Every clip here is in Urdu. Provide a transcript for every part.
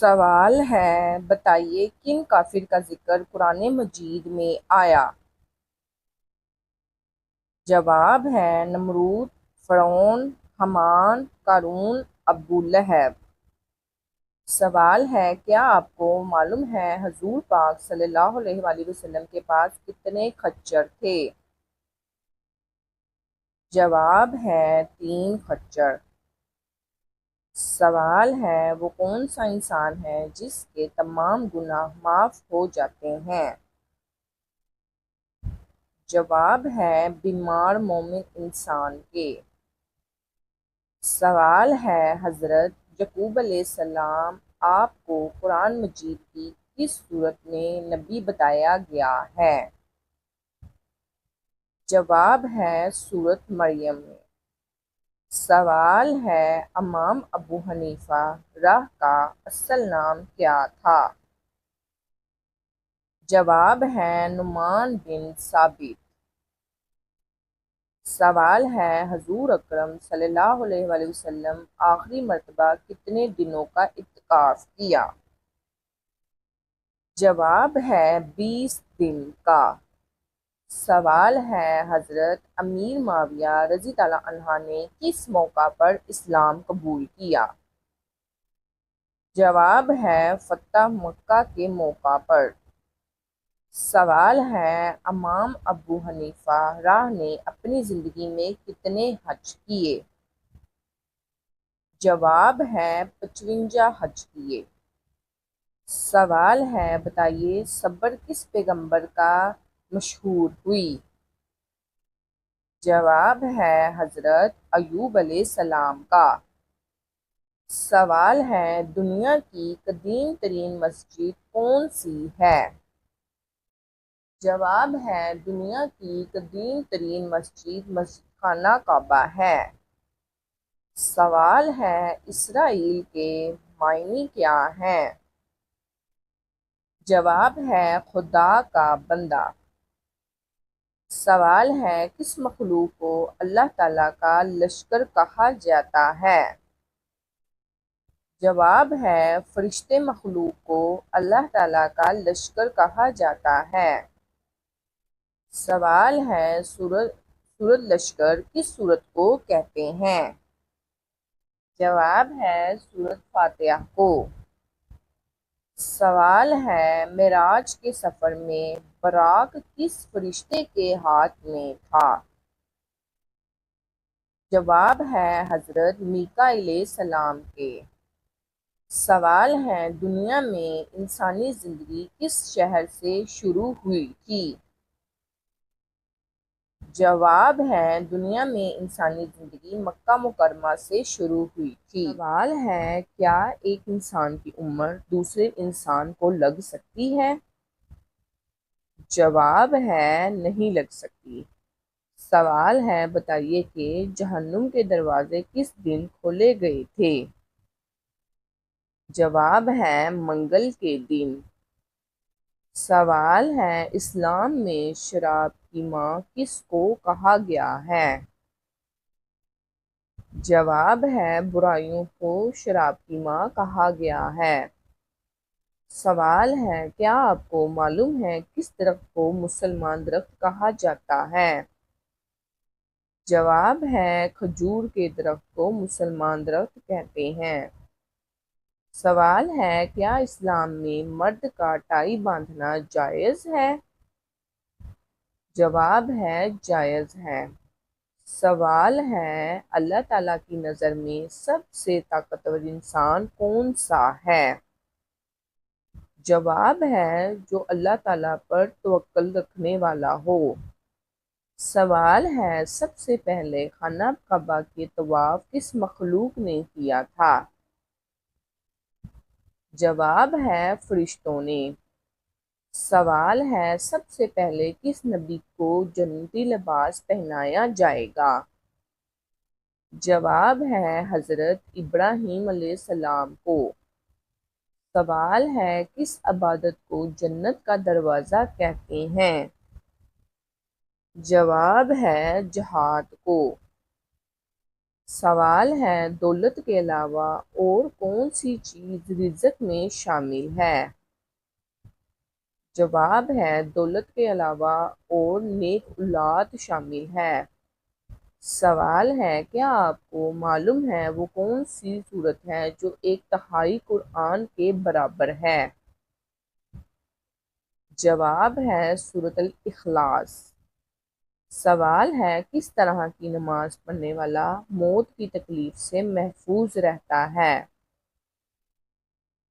سوال ہے، بتائیے کن کافر کا ذکر قرآن مجید میں آیا؟ جواب ہے نمرود، فرعون، حامان، قارون، ابولہب۔ سوال ہے، کیا آپ کو معلوم ہے حضور پاک صلی اللہ علیہ وآلہ وسلم کے پاس کتنے خچر تھے؟ جواب ہے 3 خچر۔ سوال ہے، وہ کون سا انسان ہے جس کے تمام گناہ معاف ہو جاتے ہیں؟ جواب ہے بیمار مومن انسان کے۔ سوال ہے، حضرت یعقوب علیہ السلام آپ کو قرآن مجید کی کس سورت میں نبی بتایا گیا ہے؟ جواب ہے سورت مریم میں۔ سوال ہے، امام ابو حنیفہ رہ کا اصل نام کیا تھا؟ جواب ہے نعمان بن ثابت۔ سوال ہے، حضور اکرم صلی اللہ علیہ وآلہ وسلم آخری مرتبہ کتنے دنوں کا اعتکاف کیا؟ جواب ہے 20 دن کا۔ سوال ہے، حضرت امیر معاویہ رضی اللہ عنہ نے کس موقع پر اسلام قبول کیا؟ جواب ہے فتح مکہ کے موقع پر۔ سوال ہے، امام ابو حنیفہ رہ نے اپنی زندگی میں کتنے حج کیے؟ جواب ہے 55 حج کیے۔ سوال ہے، بتائیے صبر کس پیغمبر کا مشہور ہوئی؟ جواب ہے حضرت ایوب علیہ السلام کا۔ سوال ہے، دنیا کی قدیم ترین مسجد کون سی ہے؟ جواب ہے دنیا کی قدیم ترین مسجد مسجد خانہ کعبہ ہے۔ سوال ہے، اسرائیل کے معنی کیا ہیں؟ جواب ہے خدا کا بندہ۔ سوال ہے، کس مخلوق کو اللہ تعالیٰ کا لشکر کہا جاتا ہے؟ جواب ہے فرشتے مخلوق کو اللہ تعالیٰ کا لشکر کہا جاتا ہے۔ سوال ہے، سورۃ لشکر کس سورت کو کہتے ہیں؟ جواب ہے سورۃ فاتحہ کو۔ سوال ہے، معراج کے سفر میں براق کس فرشتے کے ہاتھ میں تھا؟ جواب ہے حضرت میکائیل علیہ السلام کے۔ سوال ہے، دنیا میں انسانی زندگی کس شہر سے شروع ہوئی تھی؟ جواب ہے دنیا میں انسانی زندگی مکہ مکرمہ سے شروع ہوئی تھی۔ سوال ہے، کیا ایک انسان کی عمر دوسرے انسان کو لگ سکتی ہے؟ جواب ہے نہیں لگ سکتی۔ سوال ہے، بتائیے کہ جہنم کے دروازے کس دن کھولے گئے تھے؟ جواب ہے منگل کے دن۔ سوال ہے، اسلام میں شراب کی ماں کس کو کہا گیا ہے؟ جواب ہے برائیوں کو شراب کی ماں کہا گیا ہے۔ سوال ہے، کیا آپ کو معلوم ہے کس درخت کو مسلمان درخت کہا جاتا ہے؟ جواب ہے کھجور کے درخت کو مسلمان درخت کہتے ہیں۔ سوال ہے، کیا اسلام میں مرد کا ٹائی باندھنا جائز ہے؟ جواب ہے جائز ہے۔ سوال ہے، اللہ تعالیٰ کی نظر میں سب سے طاقتور انسان کون سا ہے؟ جواب ہے جو اللہ تعالیٰ پر توکل رکھنے والا ہو۔ سوال ہے، سب سے پہلے خانہ کعبہ کے طواف کس مخلوق نے کیا تھا؟ جواب ہے فرشتوں نے۔ سوال ہے، سب سے پہلے کس نبی کو جنتی لباس پہنایا جائے گا؟ جواب ہے حضرت ابراہیم علیہ السلام کو۔ سوال ہے، کس عبادت کو جنت کا دروازہ کہتے ہیں؟ جواب ہے جہاد کو۔ سوال ہے دولت کے علاوہ اور کون سی چیز رزق میں شامل ہے؟ جواب ہے دولت کے علاوہ اور نیک اولاد شامل ہے۔ سوال ہے کیا آپ کو معلوم ہے وہ کون سی سورت ہے جو 1/3 قرآن کے برابر ہے؟ جواب ہے سورۃ الاخلاص۔ سوال ہے کس طرح کی نماز پڑھنے والا موت کی تکلیف سے محفوظ رہتا ہے؟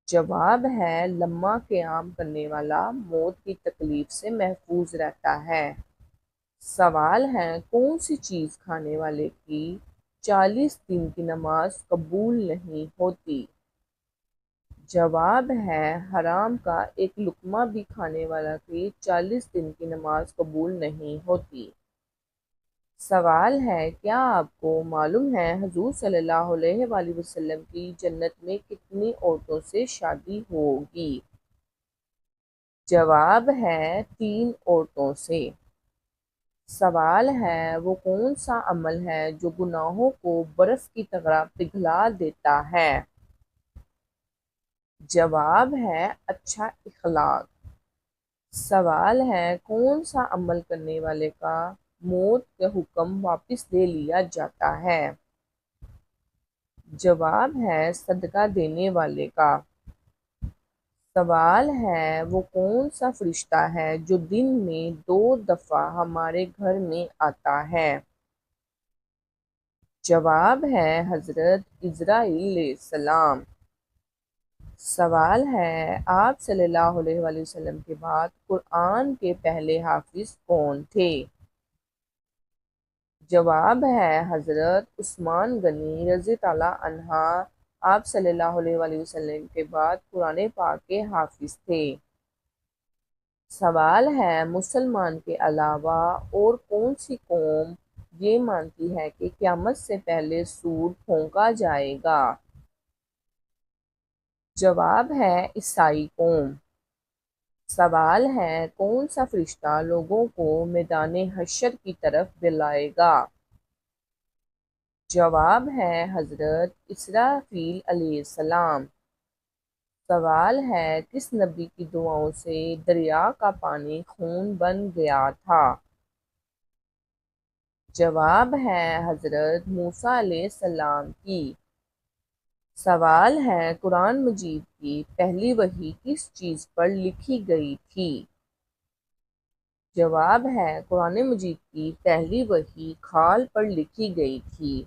جواب ہے لمحہ قیام کرنے والا موت کی تکلیف سے محفوظ رہتا ہے۔ سوال ہے کون سی چیز کھانے والے کی 40 دن کی نماز قبول نہیں ہوتی؟ جواب ہے حرام کا ایک لقمہ بھی کھانے والا کی 40 دن کی نماز قبول نہیں ہوتی۔ سوال ہے کیا آپ کو معلوم ہے حضور صلی اللہ علیہ وآلہ وسلم کی جنت میں کتنی عورتوں سے شادی ہوگی؟ جواب ہے 3 عورتوں سے۔ سوال ہے وہ کون سا عمل ہے جو گناہوں کو برف کی طرح پگھلا دیتا ہے؟ جواب ہے اچھا اخلاق۔ سوال ہے کون سا عمل کرنے والے کا موت کا حکم واپس لے لیا جاتا ہے؟ جواب ہے صدقہ دینے والے کا۔ سوال ہے وہ کون سا فرشتہ ہے جو دن میں 2 دفعہ ہمارے گھر میں آتا ہے؟ جواب ہے حضرت عزرائیل علیہ السلام۔ سوال ہے آپ صلی اللہ علیہ وآلہ وسلم کے بعد قرآن کے پہلے حافظ کون تھے؟ جواب ہے حضرت عثمان غنی رضی اللہ عنہ۔ آپ صلی اللہ علیہ وآلہ وسلم کے بعد قرآن پاک کے حافظ تھے۔ سوال ہے مسلمان کے علاوہ اور کون سی قوم یہ مانتی ہے کہ قیامت سے پہلے سور پھونکا جائے گا؟ جواب ہے عیسائی قوم۔ سوال ہے کون سا فرشتہ لوگوں کو میدان حشر کی طرف بلائے گا؟ جواب ہے حضرت اسرافیل علیہ السلام۔ سوال ہے کس نبی کی دعاؤں سے دریا کا پانی خون بن گیا تھا؟ جواب ہے حضرت موسیٰ علیہ السلام کی۔ سوال ہے قرآن مجید کی پہلی وحی کس چیز پر لکھی گئی تھی؟ جواب ہے قرآن مجید کی پہلی وحی کھال پر لکھی گئی تھی۔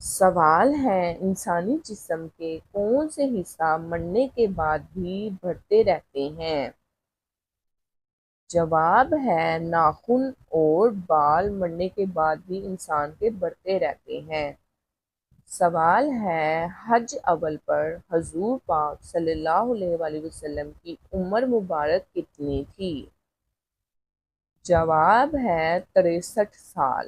سوال ہے انسانی جسم کے کون سے حصہ مرنے کے بعد بھی بڑھتے رہتے ہیں؟ جواب ہے ناخن اور بال مرنے کے بعد بھی انسان کے بڑھتے رہتے ہیں۔ سوال ہے حج اول پر حضور پاک صلی اللہ علیہ وآلہ وسلم کی عمر مبارک کتنی تھی؟ جواب ہے 63 سال۔